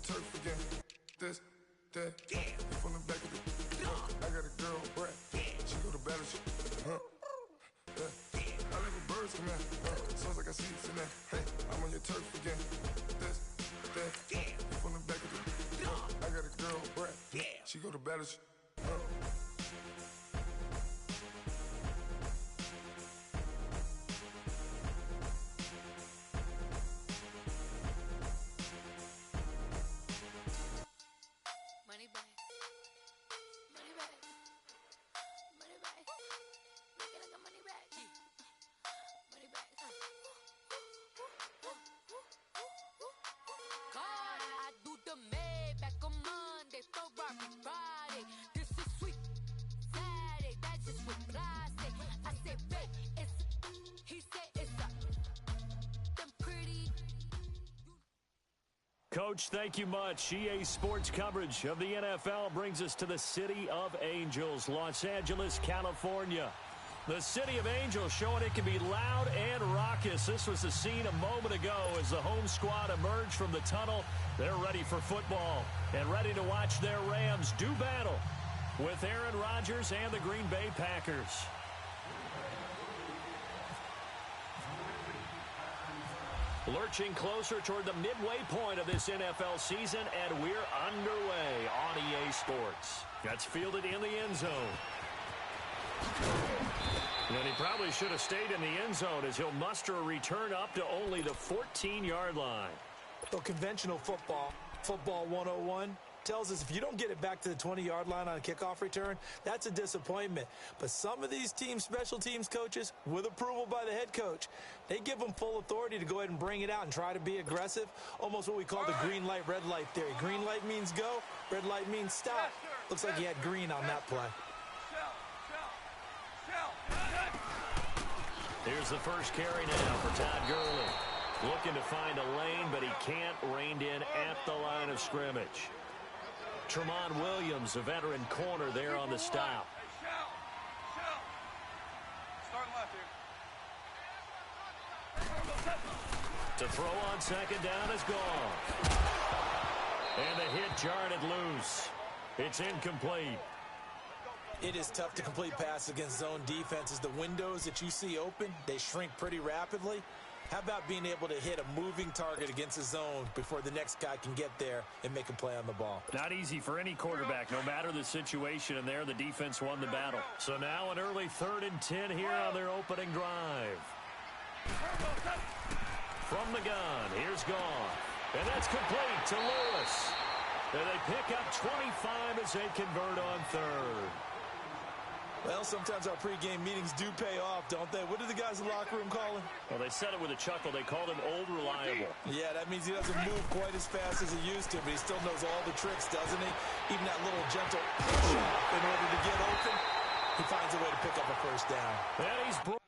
turf again. This, that, from the back of the. I got a girl, Brad. She go to battle. I let the birds come in. Sounds like I see it in there. Hey, I'm on your turf again. This, that, from the back of the. I got a girl, Brad. She go to battle. Money back. Money back. Money back. Looking like a money back. Money back. God, I do the Maybach on Monday, Ferrari Friday. This is sweet Saturday. That's just what I say. I say, babe, it's. He said it's a. Them pretty. Coach, thank you much. EA Sports coverage of the NFL brings us to the City of Angels, Los Angeles, California. The City of Angels showing it can be loud and raucous. This was the scene a moment ago as the home squad emerged from the tunnel. They're ready for football and ready to watch their Rams do battle with Aaron Rodgers and the Green Bay Packers. Lurching closer toward the midway point of this NFL season, and we're underway on EA Sports. That's fielded in the end zone. And he probably should have stayed in the end zone as he'll muster a return up to only the 14-yard line. Well, conventional football 101, tells us if you don't get it back to the 20-yard line on a kickoff return, that's a disappointment. But some of these teams, special teams coaches, with approval by the head coach, they give them full authority to go ahead and bring it out and try to be aggressive, almost what we call the green light, red light theory. Green light means go, red light means stop. Looks like he had green on that play. Here's the first carry now for Todd Gurley. Looking to find a lane, but he can't rein in at the line of scrimmage. Tremont Williams, a veteran corner there on the stop. Start left here. To throw on second down is gone. And the hit jarred it loose. It's incomplete. It is tough to complete passes against zone defenses. The windows that you see open, they shrink pretty rapidly. How about being able to hit a moving target against a zone before the next guy can get there and make a play on the ball? Not easy for any quarterback, no matter the situation, and there the defense won the battle. So now an early 3rd and 10 here on their opening drive. From the gun, here's Goff. And that's complete to Lewis. And they pick up 25 as they convert on 3rd. Well, sometimes our pregame meetings do pay off, don't they? What do the guys in the locker room call him? Well, they said it with a chuckle. They called him Old Reliable. Yeah, that means he doesn't move quite as fast as he used to, but he still knows all the tricks, doesn't he? Even that little gentle push in order to get open, he finds a way to pick up a first down. And he's brought.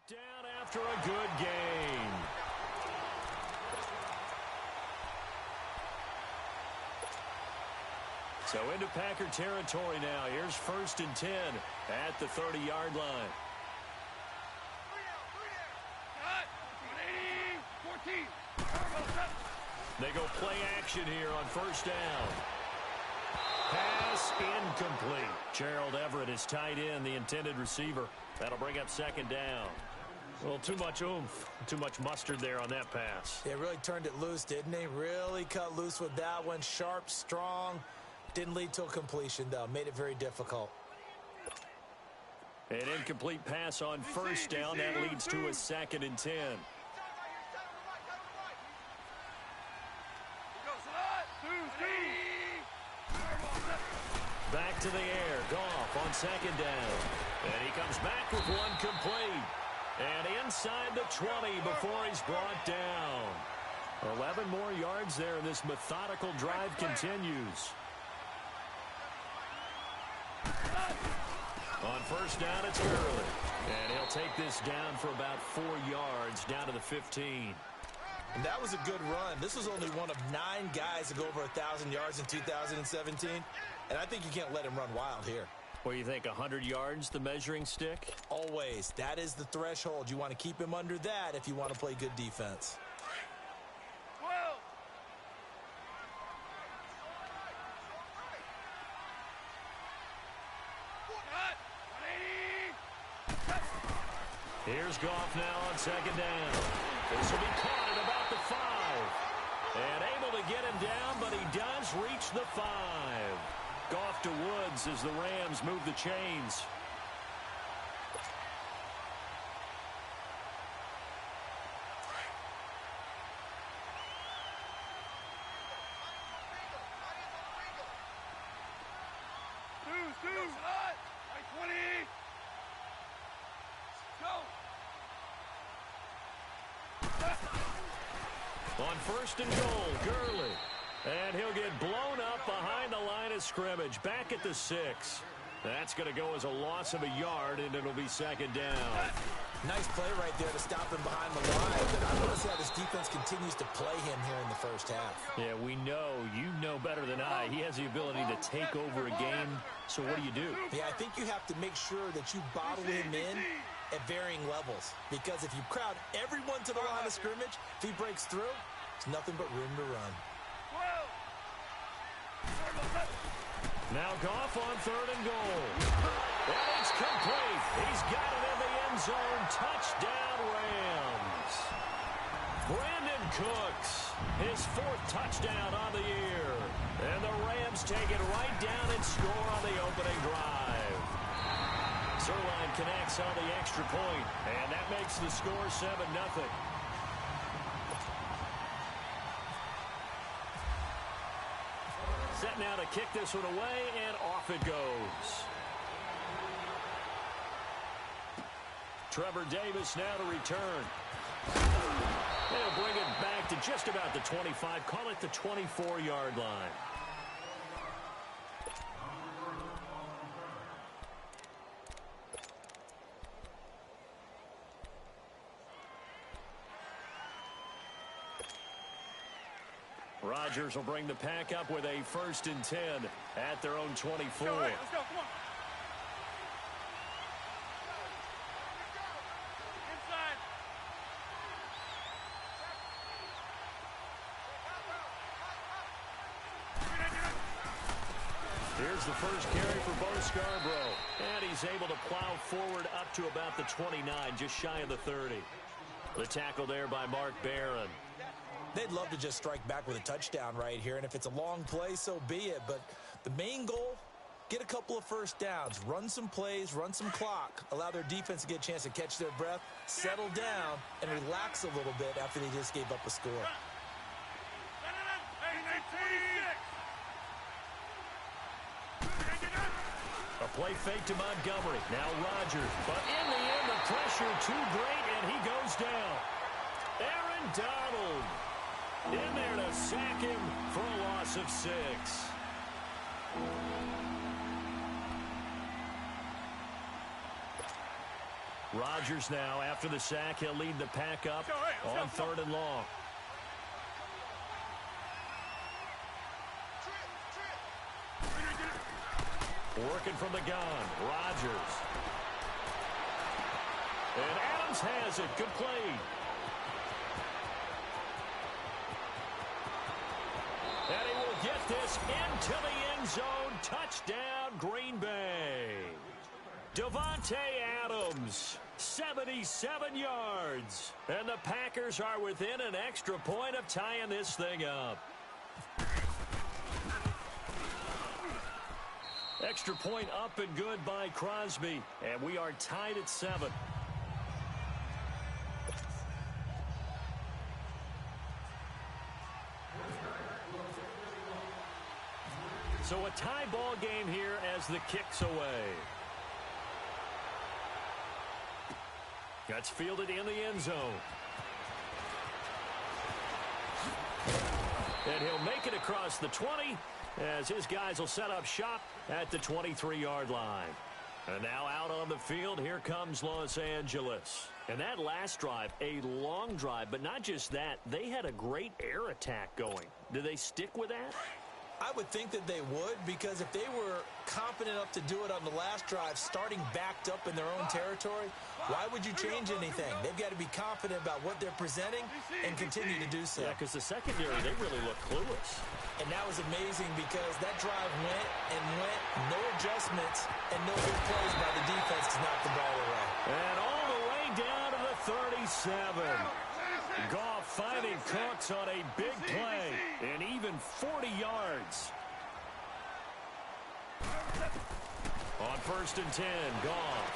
Down after a good game. So into Packer territory now. Here's 1st and 10 at the 30-yard line. 14. They go play action here on 1st down. Pass incomplete. Gerald Everett is tight end, the intended receiver. That'll bring up 2nd down. Well, too much oomph, too much mustard there on that pass. They really turned it loose, didn't they? Really cut loose with that one. Sharp, strong. Didn't lead to a completion, though. Made it very difficult. An incomplete pass on 1st down. That leads to a 2nd and 10. Back to the air. Goff on 2nd down. And he comes back with one complete. And inside the 20 before he's brought down. 11 more yards there, and this methodical drive continues. On 1st down, it's Gurley. And he'll take this down for about 4 yards, down to the 15. And that was a good run. This was only one of 9 guys to go over 1,000 yards in 2017. And I think you can't let him run wild here. What do you think, 100 yards, the measuring stick? Always. That is the threshold. You want to keep him under that if you want to play good defense. 12. Here's Goff now on second down. This will be caught at about the 5. And able to get him down, but he does reach the 5. Goff to Woods as the Rams move the chains. Hot. 20. Go. On first and goal, Gurley. And he'll get blown up behind the line of scrimmage. Back at the 6. That's going to go as a loss of a yard, and it'll be second down. Nice play right there to stop him behind the line. But I want to see how this defense continues to play him here in the first half. Yeah, we know. You know better than I. He has the ability to take over a game. So what do you do? Yeah, I think you have to make sure that you bottle him in at varying levels. Because if you crowd everyone to the line of scrimmage, if he breaks through, there's nothing but room to run. 12. Now Goff on third and goal. And it's complete. He's got it in the end zone. Touchdown, Rams. Brandon Cooks, his 4th touchdown on the year. And the Rams take it right down and score on the opening drive. Zerline connects on the extra point, and that makes the score 7-0. Set now to kick this one away, and off it goes. Trevor Davis now to return. They'll bring it back to just about the 25. Call it the 24-yard line. Rodgers will bring the pack up with a 1st and 10 at their own 24. Let's go. Come on. Inside. Here's the first carry for Bo Scarborough. And he's able to plow forward up to about the 29, just shy of the 30. The tackle there by Mark Barron. They'd love to just strike back with a touchdown right here, and if it's a long play, so be it. But the main goal, get a couple of first downs, run some plays, run some clock, allow their defense to get a chance to catch their breath, settle down, and relax a little bit after they just gave up a score. A play fake to Montgomery. Now Rodgers. But in the end, the pressure too great, and he goes down. Aaron Donald in there to sack him for a loss of 6. Rodgers now, after the sack, he'll lead the pack up on 3rd and long. Working from the gun, Rodgers. And Adams has it. Good play. And he will get this into the end zone. Touchdown, Green Bay. Davante Adams, 77 yards. And the Packers are within an extra point of tying this thing up. Extra point up and good by Crosby. And we are tied at 7. So a tie ball game here as the kick's away. That's fielded in the end zone. And he'll make it across the 20 as his guys will set up shop at the 23-yard line. And now out on the field, here comes Los Angeles. And that last drive, a long drive, but not just that, they had a great air attack going. Do they stick with that? I would think that they would, because if they were confident enough to do it on the last drive, starting backed up in their own territory, why would you change anything? They've got to be confident about what they're presenting and continue to do so. Yeah, because the secondary, they really look clueless. And that was amazing because that drive went and went, no adjustments, and no good plays by the defense to knock the ball away. And all the way down to the 37. Goff finding Cooks on a big play, and even 40 yards. On 1st and 10, Goff.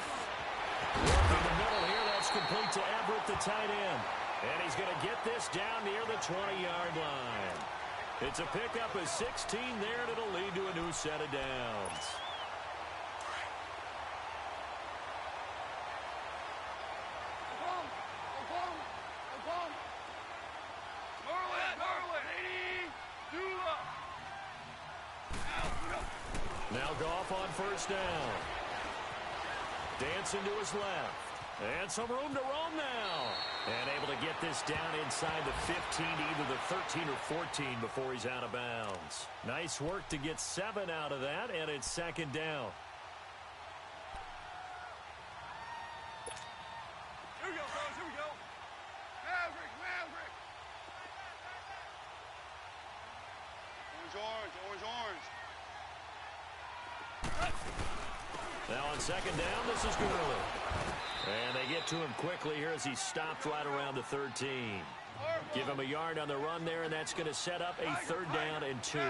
Working the middle here, that's complete to Everett, the tight end. And he's going to get this down near the 20-yard line. It's a pickup of 16 there, and it'll lead to a new set of downs. Now Goff on 1st down. Dancing to his left. And some room to roam now. And able to get this down inside the 15, either the 13 or 14 before he's out of bounds. Nice work to get 7 out of that, and it's 2nd down. Here we go, fellas, here we go. Maverick, Maverick. Orange, orange, orange. Now on 2nd down, this is Gurley. And they get to him quickly here as he stopped right around the 13. Give him a yard on the run there, and that's going to set up a 3rd down and 2.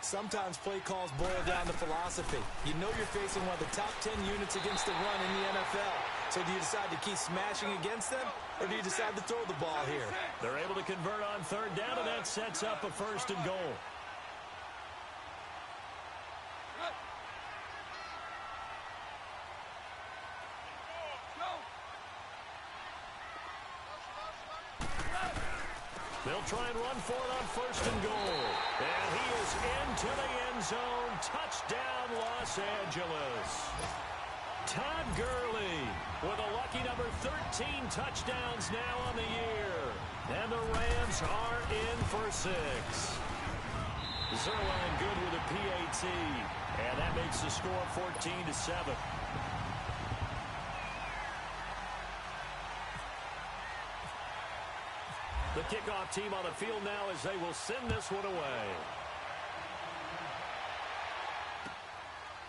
Sometimes play calls boil down to philosophy. You know you're facing one of the top 10 units against the run in the NFL. So do you decide to keep smashing against them, or do you decide to throw the ball here? They're able to convert on 3rd down, and that sets up a 1st and goal. They'll try and run for it on 1st and goal. And he is into the end zone. Touchdown, Los Angeles. Todd Gurley with a lucky number 13 touchdowns now on the year. And the Rams are in for 6. Zerline good with a PAT. And that makes the score 14-7. The kickoff team on the field now as they will send this one away.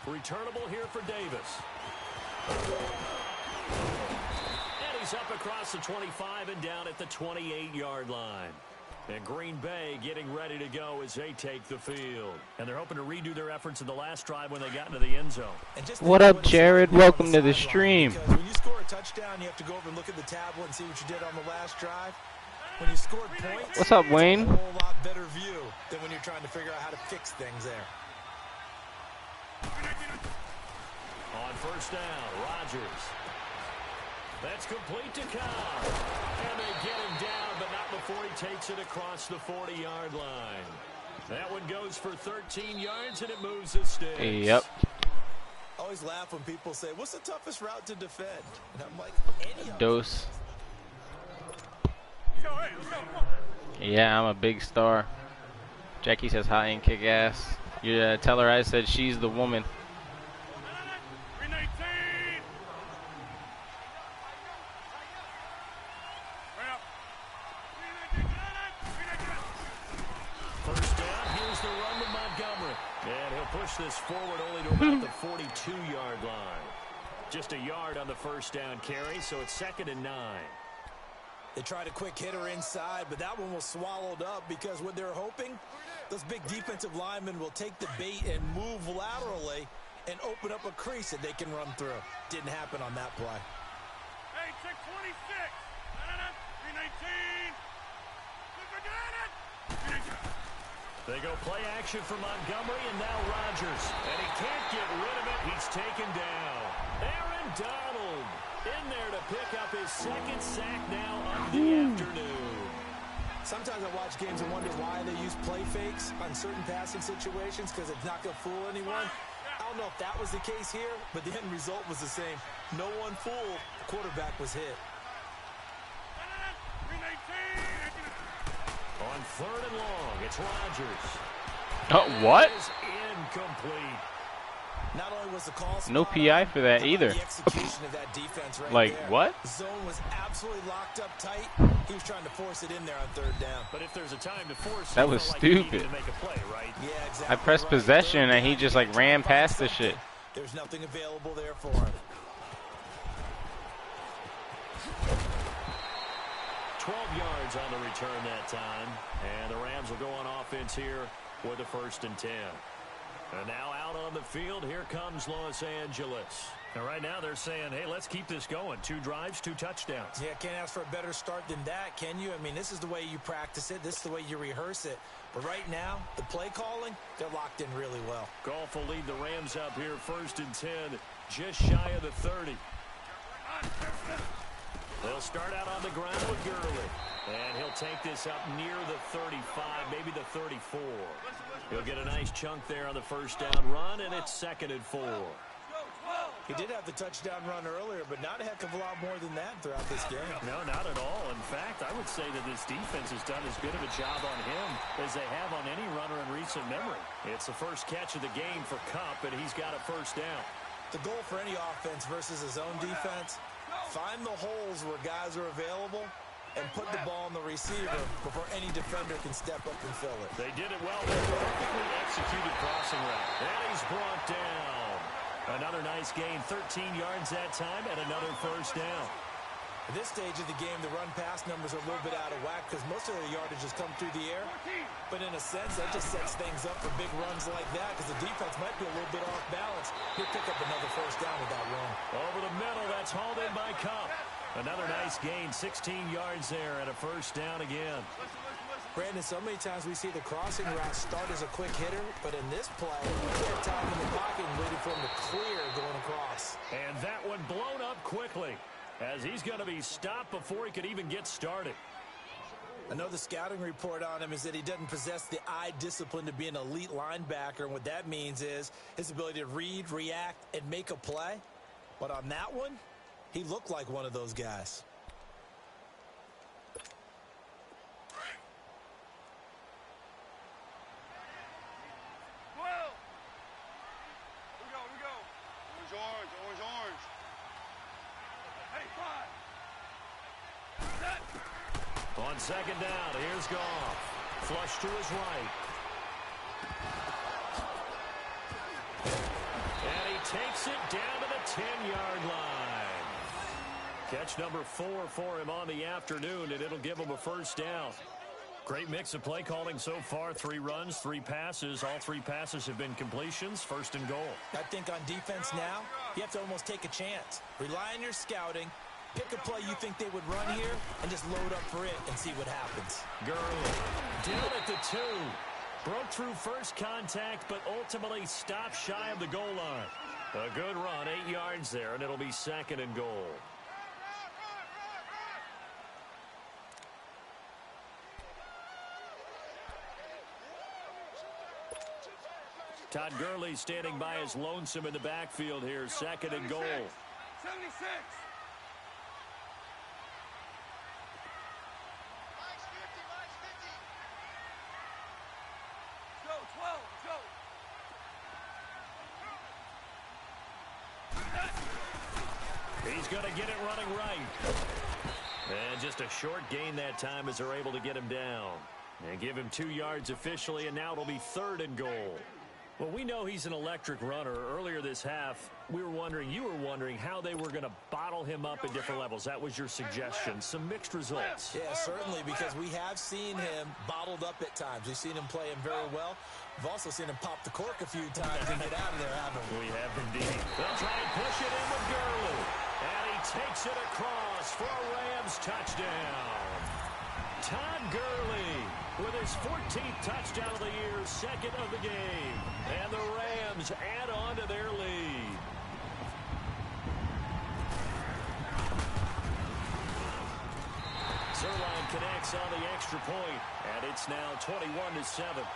Returnable here for Davis. And he's up across the 25 and down at the 28-yard line. And Green Bay getting ready to go as they take the field. And they're hoping to redo their efforts in the last drive when they got into the end zone. What up, Jared? Welcome to the stream. When you score a touchdown, you have to go over and look at the tablet and see what you did on the last drive. When you scored points, what's up, Wayne? It's a whole lot better view than when you're trying to figure out how to fix things there. On 1st down, Rodgers. That's complete to Cobb. And they get him down, but not before he takes it across the 40-yard line. That one goes for 13 yards, and it moves the sticks. Yep. I always laugh when people say, what's the toughest route to defend? And I'm like, any Dose. Yeah, I'm a big star. Jackie says hi and kick ass. You tell her I said she's the woman. First down, here's the run to Montgomery. And he'll push this forward only to about the 42-yard line. Just a yard on the 1st down carry, so it's 2nd and 9. They tried a quick hitter inside, but that one was swallowed up because what they're hoping, those big defensive linemen will take the bait and move laterally and open up a crease that they can run through. Didn't happen on that play. Hey, check 26. 319. They go play action for Montgomery, and now Rodgers. And he can't get rid of it. He's taken down. Aaron Donald in there to pick up his 2nd sack now of the afternoon. Sometimes I watch games and wonder why they use play fakes on certain passing situations because it's not going to fool anyone. don't know if that was the case here, but the end result was the same. No one fooled. The quarterback was hit. On 3rd and long, it's Rodgers. Oh, what? Is incomplete. Not only was the call No PI for that either. The execution of that defense right Like, there. what? The zone was absolutely locked up tight. He was trying to force it in there on 3rd down. But if there's a time to force, That was stupid. To make a play, right? Yeah, exactly. I pressed possession and he just like ran past the shit. There's nothing available there for him. 12 yards on the return that time. And the Rams will go on offense here with a 1st and 10. And now out on the field, here comes Los Angeles. And right now they're saying, hey, let's keep this going. 2 drives, 2 touchdowns. Yeah, can't ask for a better start than that, can you? I mean, this is the way you practice it. This is the way you rehearse it. But right now, the play calling, they're locked in really well. Goff will lead the Rams up here, 1st and 10, just shy of the 30. They'll start out on the ground with Gurley. And he'll take this up near the 35, maybe the 34. He'll get a nice chunk there on the 1st down run, and it's 2nd and 4. He did have the touchdown run earlier, but not a heck of a lot more than that throughout this game. No, not at all. In fact, I would say that this defense has done as good of a job on him as they have on any runner in recent memory. It's the first catch of the game for Kupp, and he's got a 1st down. The goal for any offense versus his own defense, find the holes where guys are available and put the ball in the receiver before any defender can step up and fill it. They did it well. They perfectly executed crossing route. And he's brought down. Another nice gain, 13 yards that time, and another 1st down. At this stage of the game, the run-pass numbers are a little bit out of whack because most of the yardage has come through the air. But in a sense, that just sets things up for big runs like that because the defense might be a little bit off balance. He'll pick up another 1st down with that run. Over the middle, that's hauled in by Kupp. Another nice gain, 16 yards there, and a 1st down again. Brandon, so many times we see the crossing route start as a quick hitter, but in this play, he had time in the pocket and waited for him to clear going across. And that one blown up quickly as he's going to be stopped before he could even get started. I know the scouting report on him is that he doesn't possess the eye discipline to be an elite linebacker, and what that means is his ability to read, react, and make a play. But on that one, he looked like one of those guys. On 2nd down, here's Goff. Flush to his right. And he takes it down to the 10-yard line. Catch number 4 for him on the afternoon, and it'll give him a 1st down. Great mix of play calling so far. 3 runs, 3 passes. All 3 passes have been completions. 1st and goal. I think on defense now, you have to almost take a chance. Rely on your scouting. Pick a play you think they would run here and just load up for it and see what happens. Gurley down at the 2. Broke through first contact, but ultimately stopped shy of the goal line. A good run, 8 yards there, and it'll be 2nd and goal. Todd Gurley standing by as lonesome in the backfield here. 2nd and goal. 76. Go, 12, go. He's going to get it running right. And just a short gain that time as they're able to get him down. And give him 2 yards officially, and now it'll be 3rd and goal. Well, we know he's an electric runner. Earlier this half, you were wondering how they were going to bottle him up at different levels. That was your suggestion. Some mixed results. Yeah, certainly, because we have seen him bottled up at times. We've seen him play him very well. We've also seen him pop the cork a few times and get out of there, haven't we? We have indeed. They'll try and push it in with Gurley. And he takes it across for a Rams touchdown. Todd Gurley with his 14th touchdown of the year, 2nd of the game. And the Rams add on to their lead. Zerline connects on the extra point, and it's now 21-7.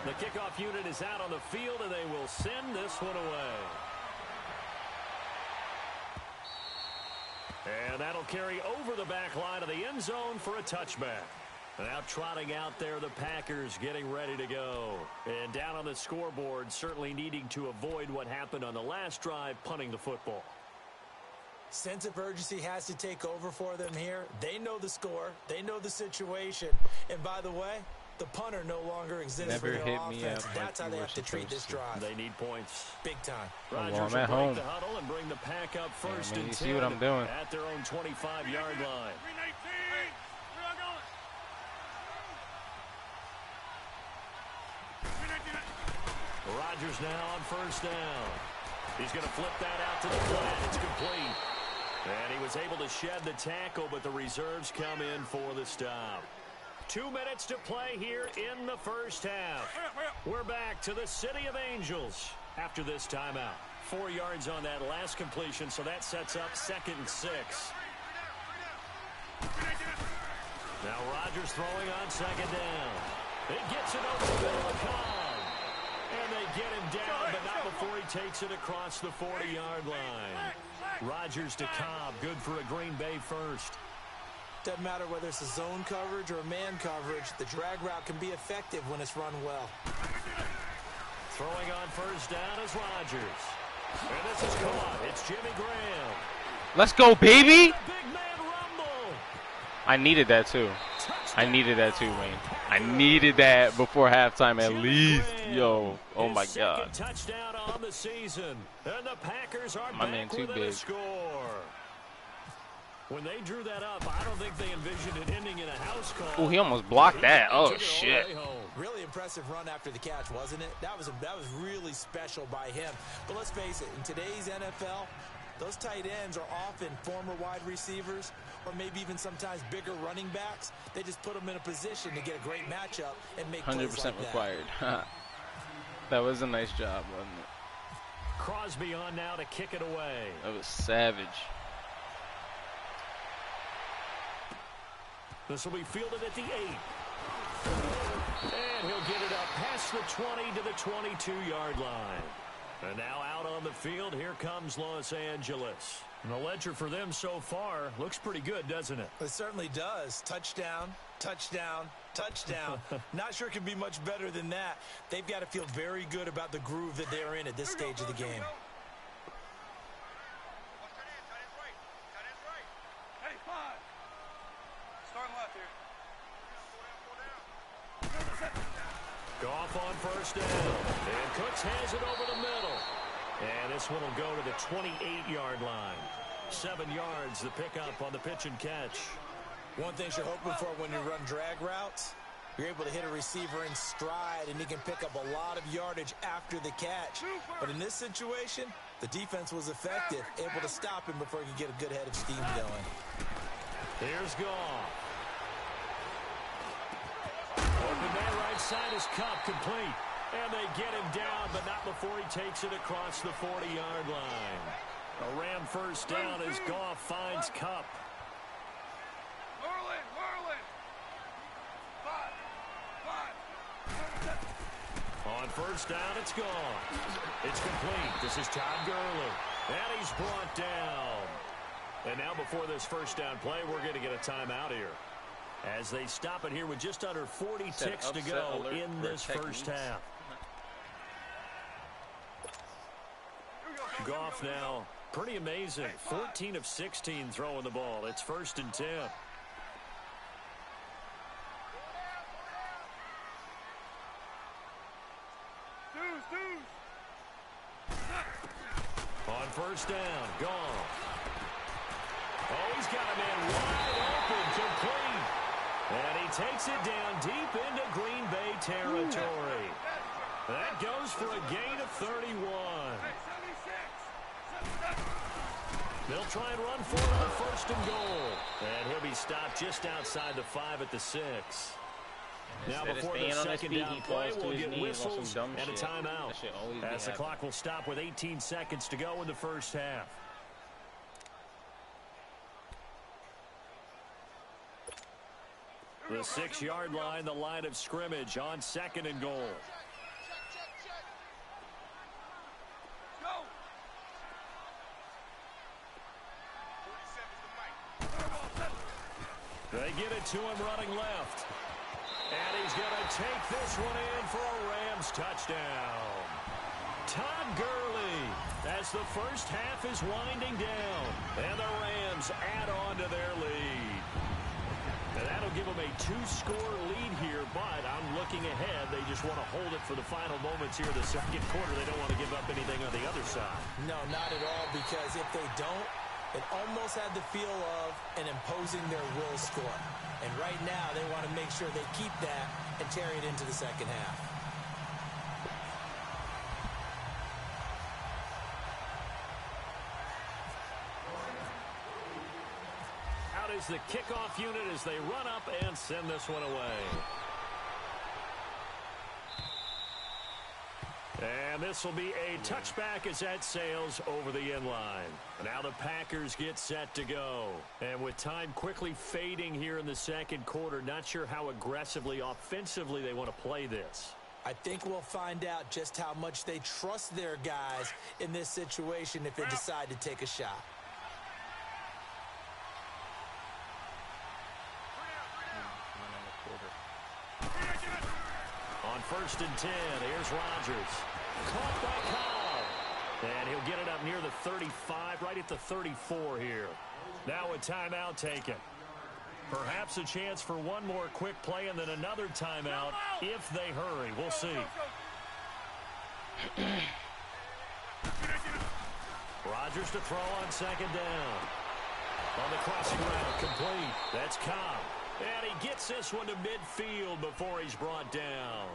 The kickoff unit is out on the field, and they will send this one away. And that'll carry over the back line of the end zone for a touchback. Now trotting out there, the Packers getting ready to go. And down on the scoreboard, certainly needing to avoid what happened on the last drive, punting the football. Sense of urgency has to take over for them here. They know the score. They know the situation. And by the way, the punter no longer exists for their offense. That's how they have to treat this drive. They need points. Big time. Rodgers I'm at home. The huddle and bring the pack up first and 10. You see what I'm doing. At their own 25-yard line. Rodgers now on first down. He's going to flip that out to the flat. It's complete. And he was able to shed the tackle, but the reserves come in for the stop. 2 minutes to play here in the first half. We're back to the City of Angels after this timeout. 4 yards on that last completion, so that sets up 2nd and 6. Now Rodgers throwing on 2nd down. It gets it over the middle of Cobb. And they get him down, but not before he takes it across the 40-yard line. Rodgers to Cobb, good for a Green Bay first. Doesn't matter whether it's a zone coverage or a man coverage, the drag route can be effective when it's run well. Throwing on first down is Rodgers. And this is caught. It's Jimmy Graham. Let's go, baby! Big man rumble. I needed that too. I needed that too, Wayne. I needed that before halftime at least. Yo, oh my God. Touchdown on the season. And the Packers are my man too big. Score. When they drew that up, I don't think they envisioned it ending in a house call. Oh, he almost blocked that. Oh shit. Really impressive run after the catch, wasn't it? That was really special by him. But let's face it, in today's NFL, those tight ends are often former wide receivers or maybe even sometimes bigger running backs. They just put them in a position to get a great matchup and make 100% plays like required. That was a nice job, wasn't it? Crosby on now to kick it away. That was savage. This will be fielded at the 8. And he'll get it up past the 20 to the 22-yard line. And now out on the field, here comes Los Angeles. And the ledger for them so far looks pretty good, doesn't it? It certainly does. Touchdown, touchdown, touchdown. Not sure it can be much better than that. They've got to feel very good about the groove that they're in at this stage of the game. Goff on first down. And Cooks has it over the middle. And this one will go to the 28-yard line. 7 yards, the pickup on the pitch and catch. One thing you're hoping for when you run drag routes, you're able to hit a receiver in stride, and he can pick up a lot of yardage after the catch. But in this situation, the defense was effective, able to stop him before he could get a good head of steam going. Here's Goff. Open man right side is Cup, complete. And they get him down, but not before he takes it across the 40-yard line. A Ram first down as Goff finds Cup. On first down, it's gone. It's complete. This is Todd Gurley. And he's brought down. And now before this first down play, we're going to get a timeout here. As they stop it here with just under 40 ticks to go in this first half. Goff now, pretty amazing. 14 of 16 throwing the ball. It's 1st and 10. On first down, Goff. Oh, he's got a man wide open, complete. And he takes it down deep into Green Bay territory. That goes for a gain of 31. They'll try and run for it on 1st and goal. And he'll be stopped just outside the 5 at the 6. Now before the second down play, we'll get whistles and a timeout. As the clock will stop with 18 seconds to go in the first half. The 6-yard line, the line of scrimmage on 2nd and goal. They get it to him running left. And he's going to take this one in for a Rams touchdown. Todd Gurley as the first half is winding down. And the Rams add on to their lead. And that'll give them a 2-score lead here, but I'm looking ahead. They just want to hold it for the final moments here in the second quarter. They don't want to give up anything on the other side. No, not at all, because if they don't, it almost had the feel of an imposing their will score. And right now, they want to make sure they keep that and carry it into the second half. Out is the kickoff unit as they run up and send this one away. And this will be a touchback as that sails over the end line. Now the Packers get set to go. And with time quickly fading here in the second quarter, not sure how aggressively, offensively they want to play this. I think we'll find out just how much they trust their guys in this situation if they decide to take a shot. On 1st and 10, here's Rodgers. Caught by Cobb. And he'll get it up near the 35, right at the 34 here. Now a timeout taken. Perhaps a chance for one more quick play and then another timeout if they hurry. We'll see. Rodgers to throw on 2nd down. On the crossing route, complete. That's Cobb. And he gets this one to midfield before he's brought down.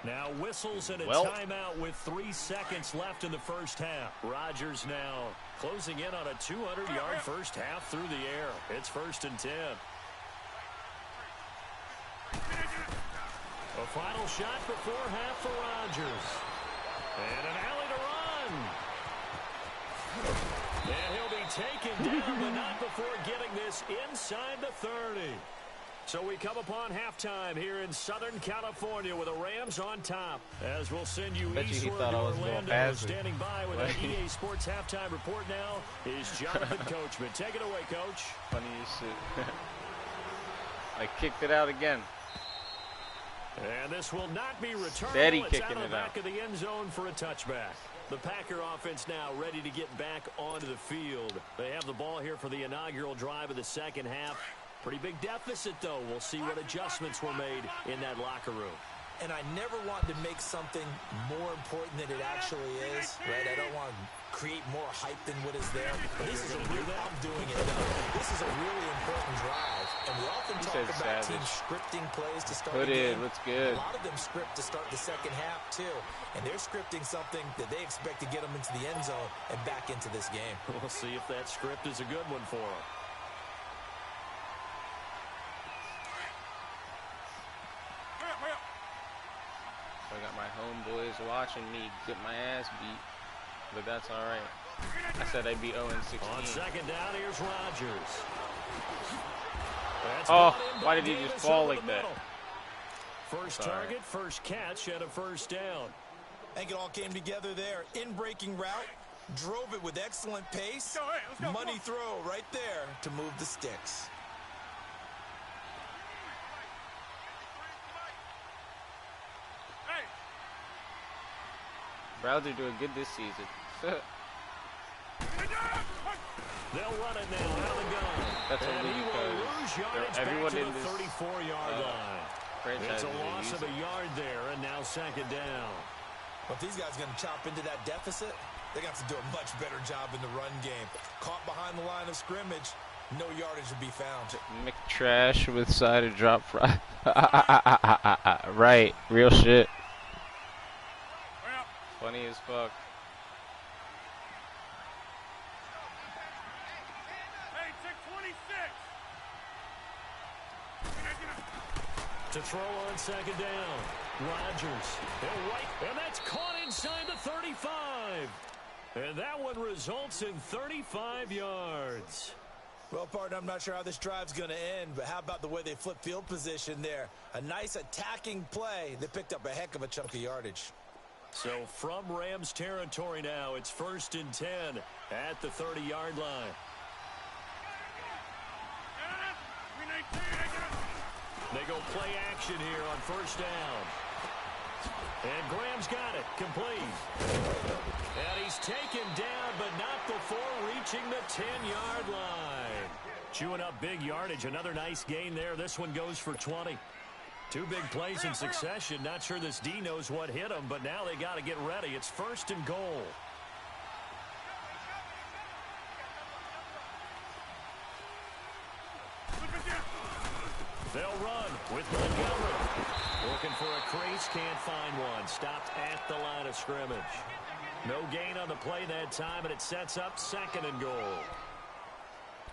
Now whistles and a timeout with 3 seconds left in the first half. Rodgers now closing in on a 200-yard first half through the air. It's 1st and 10. A final shot before half for Rodgers. And an alley to run. And he'll be taken down, but not before getting this inside the 30. So we come upon halftime here in Southern California with the Rams on top. As we'll send you eastward to Orlando. Standing by with an EA Sports halftime report now is Jonathan Coachman. Take it away, Coach. Funny as shit. I kicked it out again. And this will not be returned. Steady it's kicking out of the it back out. of the end zone for a touchback. The Packer offense now ready to get back onto the field. They have the ball here for the inaugural drive of the second half. Pretty big deficit, though. We'll see what adjustments were made in that locker room. And I never want to make something more important than it actually is, right? I don't want to create more hype than what is there. But this is a real, I'm doing it now. This is a really important drive. And we often talk about teams scripting plays to start the game. Looks good. A lot of them script to start the second half, too. And they're scripting something that they expect to get them into the end zone and back into this game. We'll see if that script is a good one for them. I got my homeboys watching me get my ass beat, but that's all right. I said I'd be 0-16. On 2nd down, here's Rodgers. Why did he just fall like that? First target, first catch, and a first down. I think it all came together there. In-breaking route, drove it with excellent pace. Money throw right there to move the sticks. Browns are doing good this season. They'll run it now out of the gun. That's and he will lose yardage back to in the this 34-yard line. franchise. It's a loss of a yard there, and now 2nd down. Well, if these guys are going to chop into that deficit, they're going to have to do a much better job in the run game. Caught behind the line of scrimmage, no yardage will be found. McTrash with side of drop fry. Right, real shit. Funny as fuck. Hey, check 26. To throw on 2nd down. Rodgers. And that's caught inside the 35. And that one results in 35 yards. Well, partner, I'm not sure how this drive's going to end, but how about the way they flip field position there? A nice attacking play. They picked up a heck of a chunk of yardage. So from Rams territory now, it's 1st and 10 at the 30-yard line. We need 2. They go play action here on first down. And Graham's got it. Complete. And he's taken down, but not before reaching the 10-yard line. Chewing up big yardage. Another nice gain there. This one goes for 20. Two big plays in succession. Not sure this D knows what hit him, but now they got to get ready. It's first and goal. They'll run with Montgomery. Looking for a crease, can't find one. Stopped at the line of scrimmage. No gain on the play that time, and it sets up second and goal.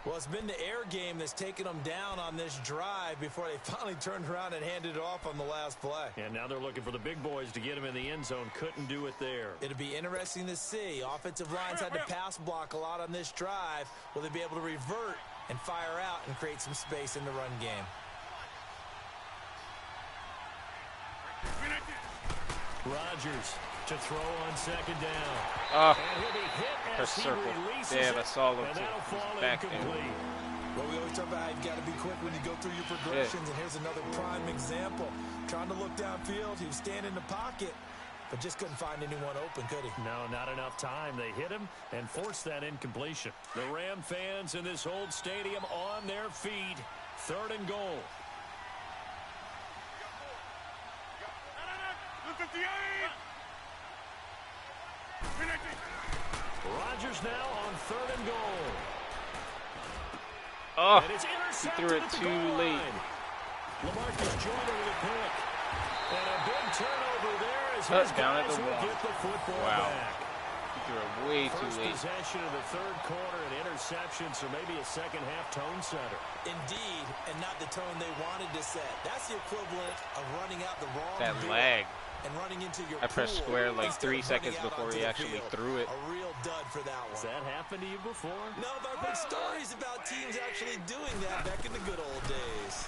Well, it's been the air game that's taken them down on this drive before they finally turned around and handed it off on the last play. And now they're looking for the big boys to get him in the end zone. Couldn't do it there. It'll be interesting to see. Offensive lines had to pass block a lot on this drive. Will they be able to revert and fire out and create some space in the run game? Rodgers to throw on second down. Oh, And he'll be hit her as he circle. releases Yeah, it, that's all of and it. that'll fall Back incomplete. Well, we always talk about how you've got to be quick when you go through your progressions, and here's another prime example. Trying to look downfield, he was standing in the pocket, but just couldn't find anyone open, could he? No, not enough time. They hit him and forced that incompletion. The Ram fans in this old stadium on their feet. Third and goal. Rodgers now on third and goal. Oh, And it's he intercepted threw it at the too goal late. line. Lamarcus Joyner with a pick. And a big turnover there as his Touchdown at guys the will one. get the football Wow. back. He threw it way too First late. possession of the third quarter, an interception, so maybe a second-half tone setter. Indeed, and not the tone they wanted to set. That's the equivalent of running out the wrong That door lag. and running into your I pressed pool square like instead 3 of running seconds out before onto he the actually field. threw it. A real dud for that Has one. that happened to you before? No, but I've heard stories about teams actually doing that back in the good old days.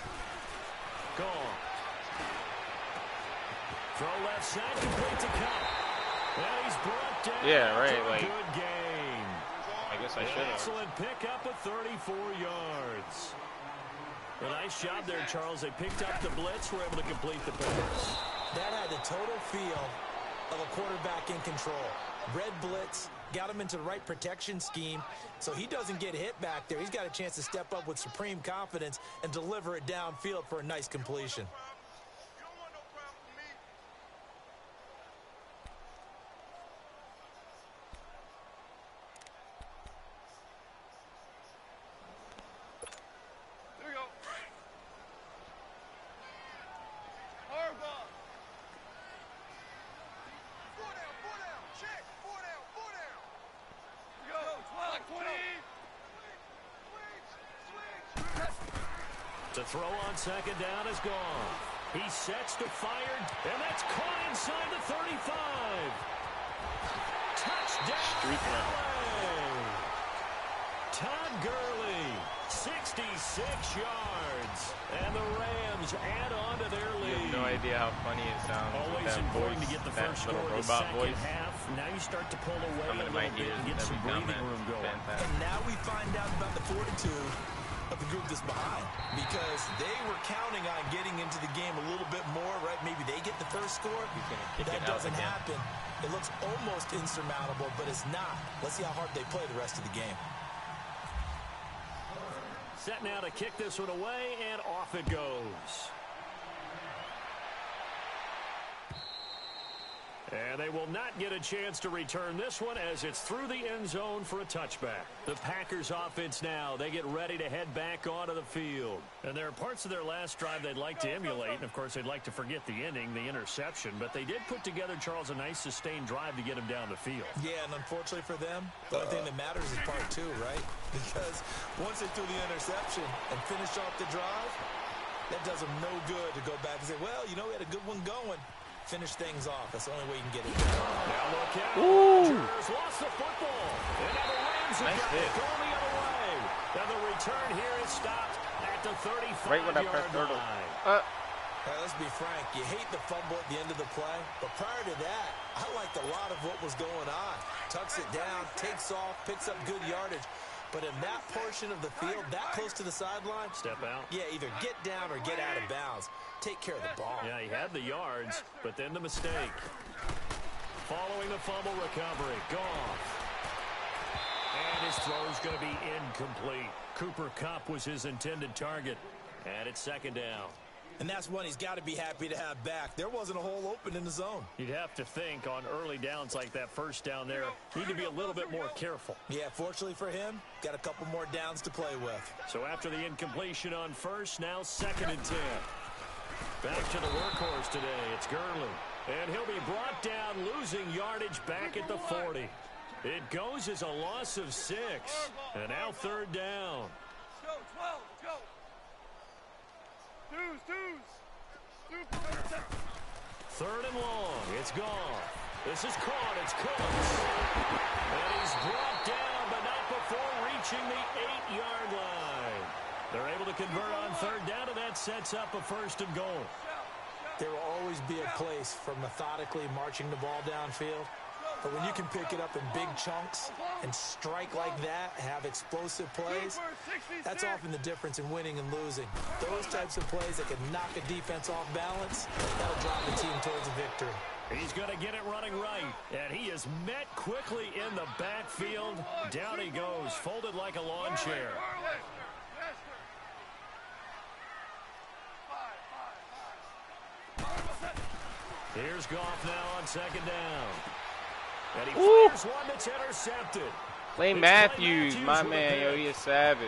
Gone. Throw left side, complete to Cup. And he's brought down. Yeah, right, for a like- good game. I guess I should have. Excellent pickup of 34 yards. A nice job there, Charles. They picked up the blitz, were able to complete the pass. That had the total feel of a quarterback in control. Red blitz, got him into the right protection scheme, so he doesn't get hit back there. He's got a chance to step up with supreme confidence and deliver it downfield for a nice completion. To throw on second down is gone. He sets to fire, and that's caught inside the 35. Touchdown, Street run. LA. Todd Gurley, 66 yards. And the Rams add on to their You lead. have no idea how funny it sounds with Always that important voice, to get the that first little score of the robot second voice. half. Now you start to pull away Coming a to my little bit ears and get some every breathing comment. room going. Fantastic. And now we find out about the fortitude of the group that's behind, because they were counting on getting into the game a little bit more, right? Maybe they get the first score. He's gonna kick That it out doesn't again. happen. It looks almost insurmountable, but it's not. Let's see how hard they play the rest of the game. Set now to kick this one away, and off it goes. And they will not get a chance to return this one as it's through the end zone for a touchback. The Packers offense now, they get ready to head back onto the field. And there are parts of their last drive they'd like to emulate. And, of course, they'd like to forget the ending, the interception. But they did put together, Charles, a nice sustained drive to get him down the field. Yeah, and unfortunately for them, the only thing that matters is part two, right? Because once they threw the interception and finished off the drive, that does them no good to go back and say, well, you know, we had a good one going. Finish things off. That's the only way you can get it done. Now look out. Ooh. Rodgers lost the football. And now the Rams have Nice got hit. it going the other way. Now the return here is stopped at the 35-yard Right when I pressed turtle. line. Hey, let's be frank. You hate the fumble at the end of the play, but prior to that, I liked a lot of what was going on. Tucks it down, takes off, picks up good yardage. But in that portion of the field, that close to the sideline, step out. Yeah, either get down or get out of bounds. Take care of the ball. Yeah, he had the yards, but then the mistake. Following the fumble recovery, Goff. And his throw's going to be incomplete. Cooper Kupp was his intended target. And it's second down. And that's one he's got to be happy to have back. There wasn't a hole open in the zone. You'd have to think on early downs like that first down there, need to be a little bit more careful. Yeah, fortunately for him, got a couple more downs to play with. So after the incompletion on first, now 2nd and 10. Back to the workhorse today. It's Gurley. And he'll be brought down, losing yardage back at the 40. It goes as a loss of 6. And now 3rd down. Let's go, 12, let's go. Twos. 3rd and long. It's gone. This is caught. It's Cooks. And he's brought down, but not before reaching the 8-yard line. They're able to convert on 3rd down, and that sets up a 1st and goal. There will always be a place for methodically marching the ball downfield. But when you can pick it up in big chunks and strike like that, have explosive plays, that's often the difference in winning and losing. Those types of plays that can knock a defense off balance, that'll drive the team towards a victory. He's going to get it running right, and he is met quickly in the backfield. Down he goes, folded like a lawn chair. Here's Goff now on 2nd down. And he fires one that's intercepted. Clay Matthews, my man, yo, he is savage.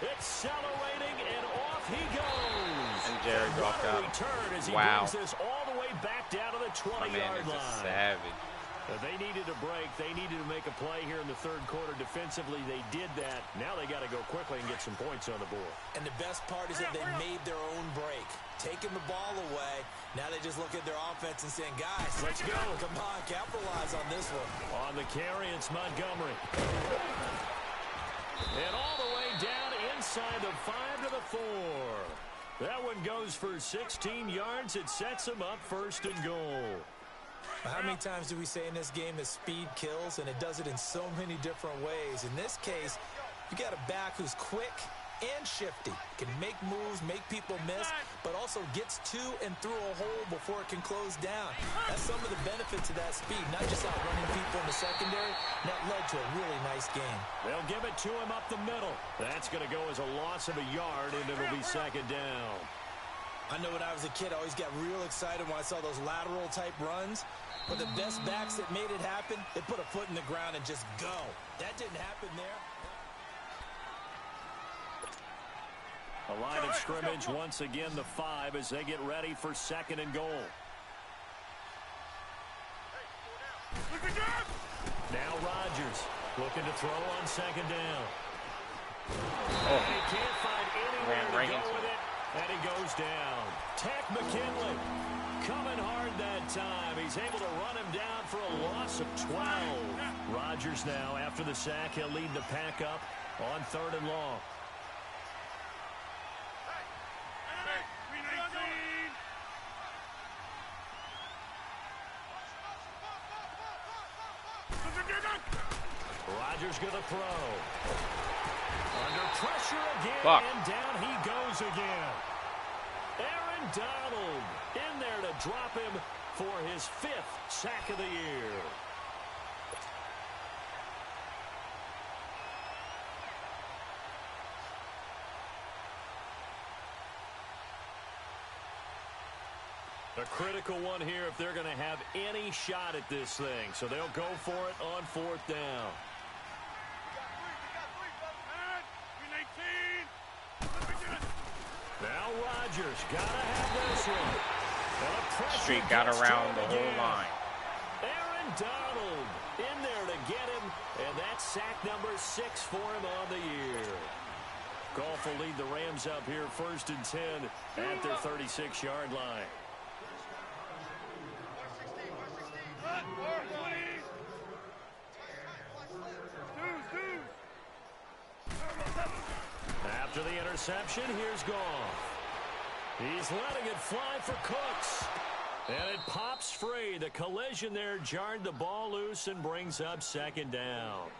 Accelerating, and off he goes. And Jared Goff got him. Return as he brings this all the way back down to the 20-yard line. A savage. They needed a break. They needed to make a play here in the 3rd quarter. Defensively, they did that. Now they got to go quickly and get some points on the board. And the best part is that they made their own break. Taking the ball away. Now they just look at their offense and saying, guys, let's go. Come on, capitalize on this one. On the carry, it's Montgomery. And all the way down inside the 5 to the 4. That one goes for 16 yards. It sets him up 1st and goal. How many times do we say in this game that speed kills, and it does it in so many different ways? In this case, you got a back who's quick and shifty, can make moves, make people miss, but also gets to and through a hole before it can close down. That's some of the benefits of that speed, not just outrunning people in the secondary. That led to a really nice game. They'll give it to him up the middle. That's going to go as a loss of a yard, and it'll be 2nd down. I know when I was a kid, I always got real excited when I saw those lateral-type runs. But the best backs that made it happen, they put a foot in the ground and just go. That didn't happen there. A line of scrimmage, once again, the 5 as they get ready for 2nd and goal. Now Rodgers looking to throw on 2nd down. And he can't find anywhere to go with it, and he goes down. Tech McKinley coming hard that time. He's able to run him down for a loss of 12. Rodgers now, after the sack, he'll lead the pack up on 3rd and long. Rodgers going to throw. Under pressure again, and down he goes again. Aaron Donald in there to drop him for his 5th sack of the year. A critical one here if they're going to have any shot at this thing. So they'll go for it on 4th down. Now Rodgers got to have this one. Street got around the whole line. Aaron Donald in there to get him, and that's sack number 6 for him on the year. Goff will lead the Rams up here 1st and 10 at their 36-yard line. After the interception, here's Goff. He's letting it fly for Cooks. And it pops free. The collision there jarred the ball loose and brings up 2nd down.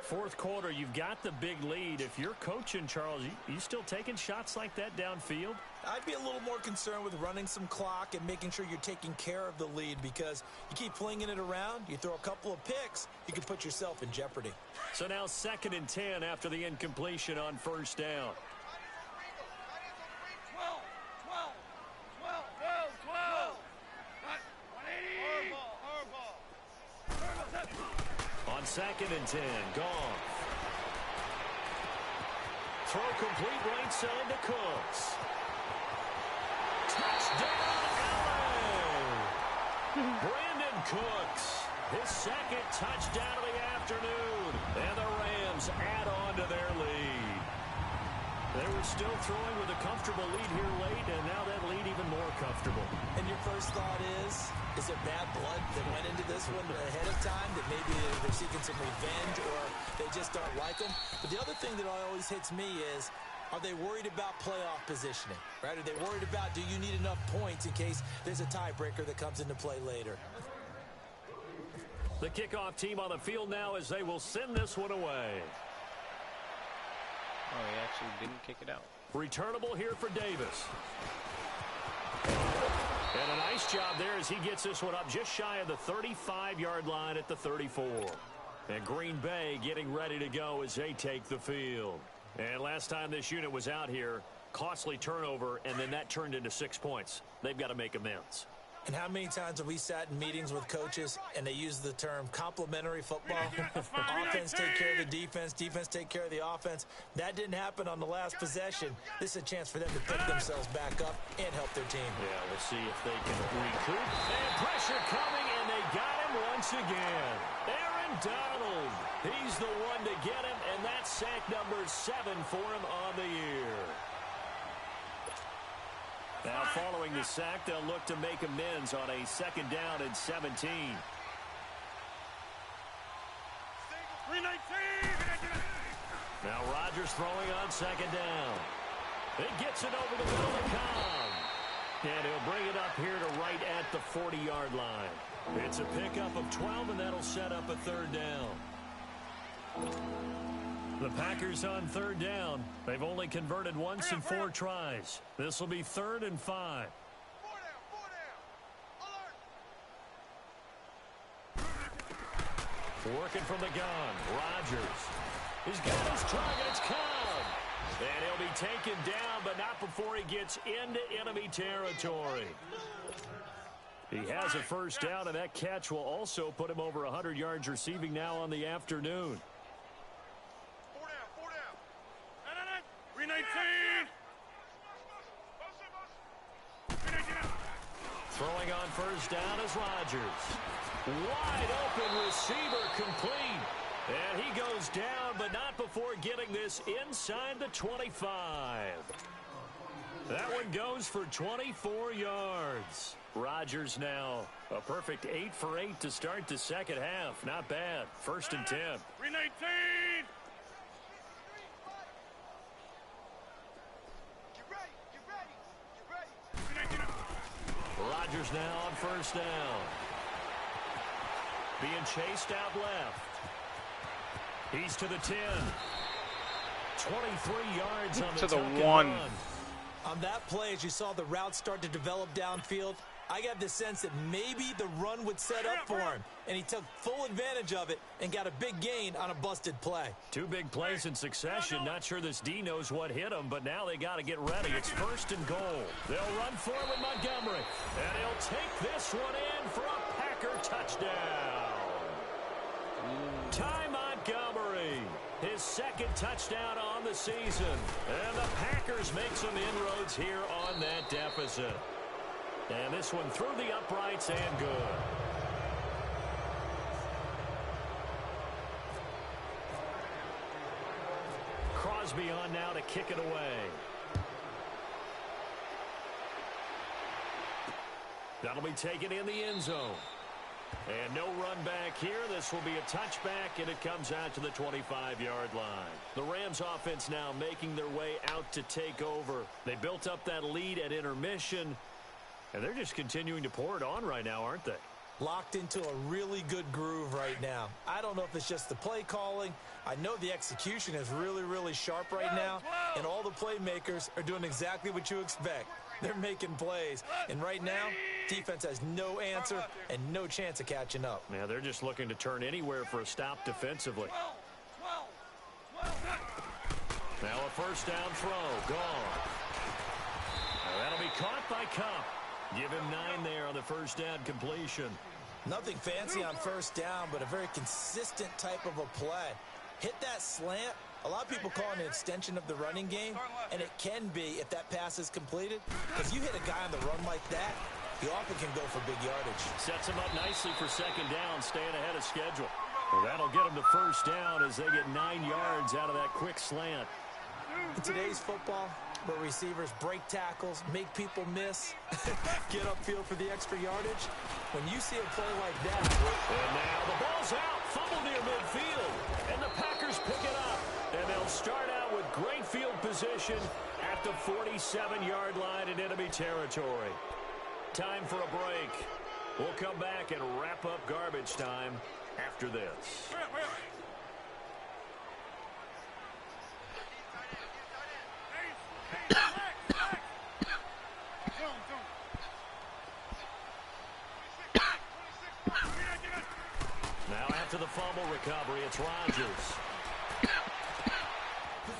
Fourth quarter, you've got the big lead. If you're coaching, Charles, you still taking shots like that downfield? I'd be a little more concerned with running some clock and making sure you're taking care of the lead, because you keep flinging it around, you throw a couple of picks, you can put yourself in jeopardy. So now 2nd and 10 after the incompletion on first down. 12. On 2nd and 10, Goff. Throw complete right side to Cooks. Touchdown, LA! Brandon Cooks, his 2nd touchdown of the afternoon. And the Rams add on to their lead. They were still throwing with a comfortable lead here late, and now that lead even more comfortable. And your first thought is it bad blood that went into this one ahead of time, that maybe they're seeking some revenge, or they just don't like them? But the other thing that always hits me is, are they worried about playoff positioning? Right? Are they worried about, do you need enough points in case there's a tiebreaker that comes into play later? The kickoff team on the field now as they will send this one away. Oh, he actually didn't kick it out. Returnable here for Davis. And a nice job there as he gets this one up just shy of the 35-yard line at the 34. And Green Bay getting ready to go as they take the field. And last time this unit was out here, costly turnover, and then that turned into 6 points. They've got to make amends. And how many times have we sat in meetings with coaches and they use the term complementary football? Offense take care of the defense, defense take care of the offense. That didn't happen on the last possession. This is a chance for them to pick themselves back up and help their team. Yeah, we'll see if they can recoup. And pressure coming, and they got him once again. Aaron Donald, he's the one to get him, and that's sack number 7 for him on the year. Now, following the sack, they'll look to make amends on a 2nd down and 17. 319. Now, Rodgers throwing on 2nd down. It gets it over the middle of Cobb. And he'll bring it up here to right at the 40-yard line. It's a pickup of 12, and that'll set up a 3rd down. The Packers on 3rd down. They've only converted once in 4 tries. This will be 3rd and 5. 4 down. Working from the gun, Rodgers. He's got his target, it's Cobb. And he'll be taken down, but not before he gets into enemy territory. He has a 1st down, and that catch will also put him over 100 yards receiving now on the afternoon. 319. Throwing on 1st down is Rodgers. Wide open receiver complete. And he goes down, but not before getting this inside the 25. That one goes for 24 yards. Rodgers now a perfect 8 for 8 to start the 2nd half. Not bad. 1st and 10. 319. Rodgers now on 1st down. Being chased out left. He's to the 10. 23 yards on the to the tuck and 1. run. On that play, as you saw the route start to develop downfield, I got the sense that maybe the run would set up for him, and he took full advantage of it and got a big gain on a busted play. 2 big plays in succession. Not sure this D knows what hit him, but now they got to get ready. It's 1st and goal. They'll run for him with Montgomery, and he'll take this one in for a Packer touchdown. Ty Montgomery, his 2nd touchdown on the season, and the Packers make some inroads here on that deficit. And this one through the uprights and good. Crosby on now to kick it away. That'll be taken in the end zone. And no run back here. This will be a touchback, and it comes out to the 25-yard line. The Rams offense now making their way out to take over. They built up that lead at intermission, and they're just continuing to pour it on right now, aren't they? locked into a really good groove right now. I don't know if it's just the play calling. I know the execution is really, really sharp right now, and all the playmakers are doing exactly what you expect. They're making plays, and right now, defense has no answer and no chance of catching up. Yeah, they're just looking to turn anywhere for a stop defensively. Now a first down throw, gone. Now that'll be caught by Cup. Give him 9 there on the first down completion. Nothing fancy on first down, but a very consistent type of a play. Hit that slant. A lot of people call it an extension of the running game, and it can be if that pass is completed. If you hit a guy on the run like that, he often can go for big yardage. Sets him up nicely for second down, staying ahead of schedule. Well, that'll get him to first down as they get 9 yards out of that quick slant. In today's football, where receivers break tackles, make people miss, get upfield for the extra yardage, when you see a play like that. And now the ball's out, fumble near midfield, and the Packers pick it up. And they'll start out with great field position at the 47-yard line in enemy territory. Time for a break. We'll come back and wrap up garbage time after this. Now after the fumble recovery, it's Rodgers.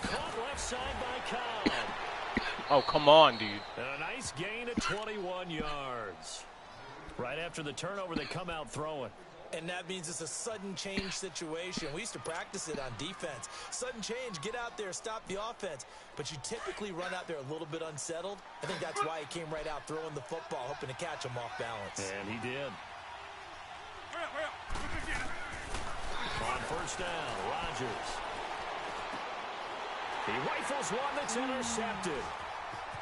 Caught left side by Cobb. Oh, come on, dude. And a nice gain of 21 yards. Right after the turnover, they come out throwing. And that means it's a sudden change situation. We used to practice it on defense. Sudden change, get out there, stop the offense. But you typically run out there a little bit unsettled. I think that's why he came right out throwing the football, hoping to catch him off balance. And he did. On first down, Rodgers. He rifles one that's intercepted.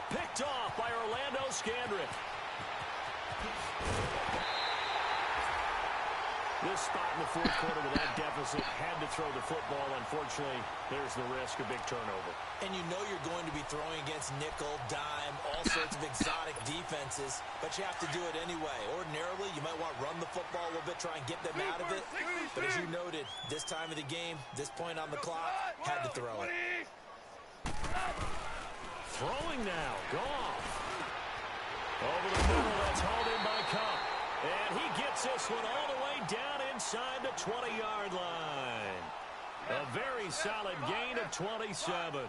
Picked off by Orlando Scandrick. This spot in the fourth quarter with that deficit had to throw the football. Unfortunately, there's the risk of big turnover. And you know you're going to be throwing against nickel, dime, all sorts of exotic defenses, but you have to do it anyway. Ordinarily, you might want to run the football a little bit, try and get them out of it. But as you noted, this time of the game, this point on the clock, had to throw it. Throwing now, Goff. Over the middle, that's hauled in by Cup. And he gets this one all the way down inside the 20-yard line. A very solid gain of 27.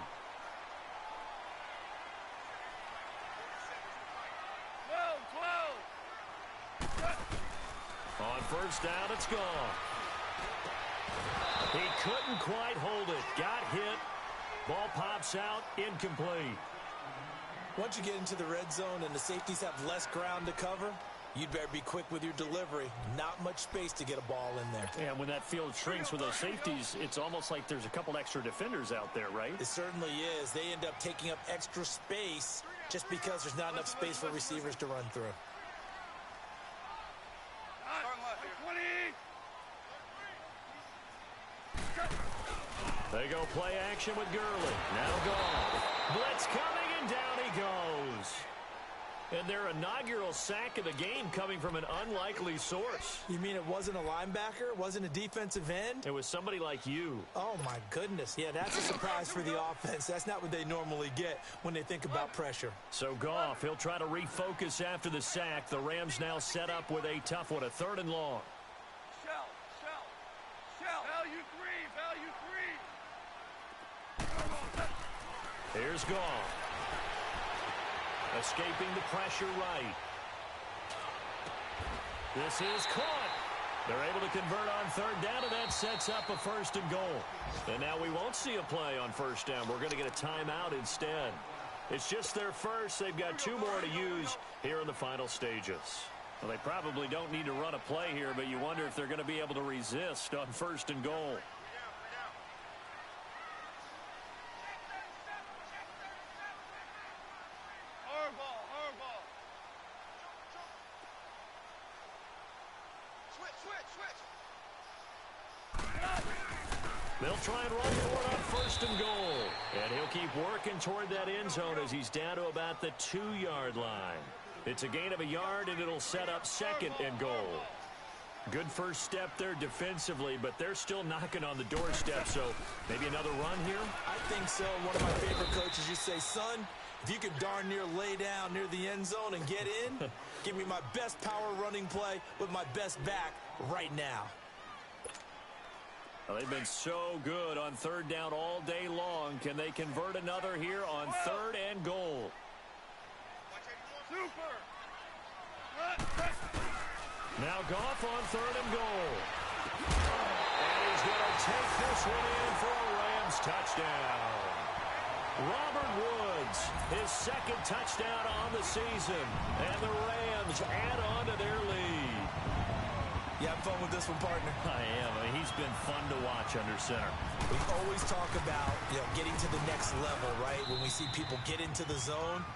On first down, it's gone. He couldn't quite hold it. Got hit. Ball pops out, incomplete. Once you get into the red zone and the safeties have less ground to cover, you'd better be quick with your delivery. Not much space to get a ball in there. And when that field shrinks with those safeties, it's almost like there's a couple extra defenders out there, right? It certainly is. They end up taking up extra space just because there's not enough space for receivers to run through. They go play action with Gurley. Now gone. Blitz coming, and down he goes. And their inaugural sack of the game coming from an unlikely source. You mean it wasn't a linebacker? It wasn't a defensive end? It was somebody like you. Oh, my goodness. Yeah, that's a surprise for the offense. That's not what they normally get when they think about pressure. So Goff, he'll try to refocus after the sack. The Rams now set up with a tough one, a 3rd and long. Here's Goff. Escaping the pressure right. This is caught. They're able to convert on 3rd down, and that sets up a 1st and goal. And now we won't see a play on 1st down. We're going to get a timeout instead. It's just their first. They've got 2 more to use here in the final stages. Well, they probably don't need to run a play here, but you wonder if they're going to be able to resist on 1st and goal. They'll try and run for it on 1st and goal. And he'll keep working toward that end zone as he's down to about the 2-yard line. It's a gain of a yard, and it'll set up 2nd and goal. good first step there defensively, but they're still knocking on the doorstep, so maybe another run here? I think so. One of my favorite coaches, you say, son, if you can darn near lay down near the end zone and get in, give me my best power running play with my best back right now. Well, they've been so good on third down all day long. Can they convert another here on third and goal? Super. Now Goff on third and goal. And he's going to take this one in for a Rams touchdown. Robert Woods, his second touchdown on the season. And the Rams add on to their lead. You have fun with this one, partner? I am. I mean, he's been fun to watch under center. We always talk about, getting to the next level, right? When we see people get into the zone,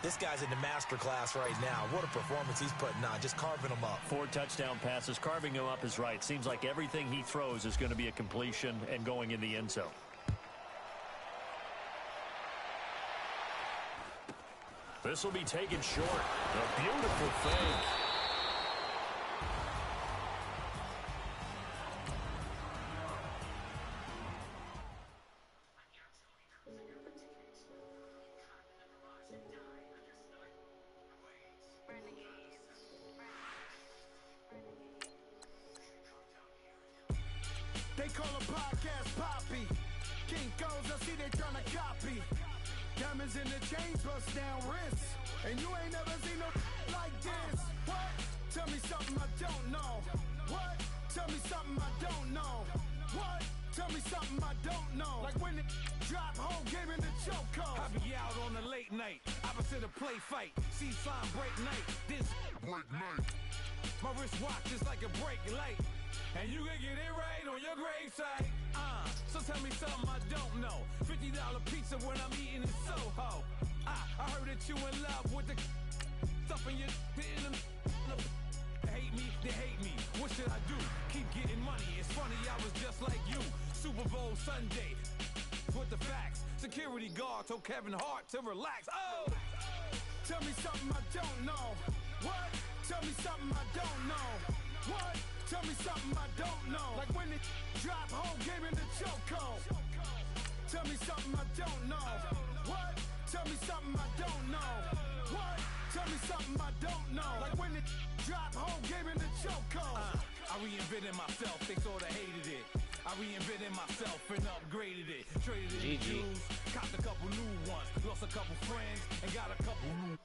this guy's in the master class right now. What a performance he's putting on, just carving them up. 4 touchdown passes. Carving him up is right. Seems like everything he throws is going to be a completion and going in the end zone. This will be taken short. A beautiful fake. They call a podcast Poppy. Kinkos, I see they tryna copy. Diamonds in the chains, bust down wrists. And you ain't never seen no like this. What? Tell me something I don't know. What? Tell me something I don't know. What? Tell me something I don't know. Like when it drop whole game in the chokehold. I be out on a late night, opposite a play fight. See sign break night, this break night. My wristwatch is like a break light. And you can get it right on your gravesite. So tell me something I don't know. $50 pizza when I'm eating in Soho. I heard that you in love with the stuff in your in them. They hate me. What should I do? Keep getting money. It's funny, I was just like you. Super Bowl Sunday with the facts. Security guard told Kevin Hart to relax. Oh, tell me something I don't know. What? Tell me something I don't know. What? Tell me something I don't know. Like when it drop whole game in the chokehold. Tell me something I don't know. What? Tell me something I don't know. What? Tell me something I don't know. Like when it drop whole game in the chokehold. I reinvented myself, they sorta hated it. I reinvented myself and upgraded it. Traded in shoes, copped a couple new ones, lost a couple friends, and got a couple new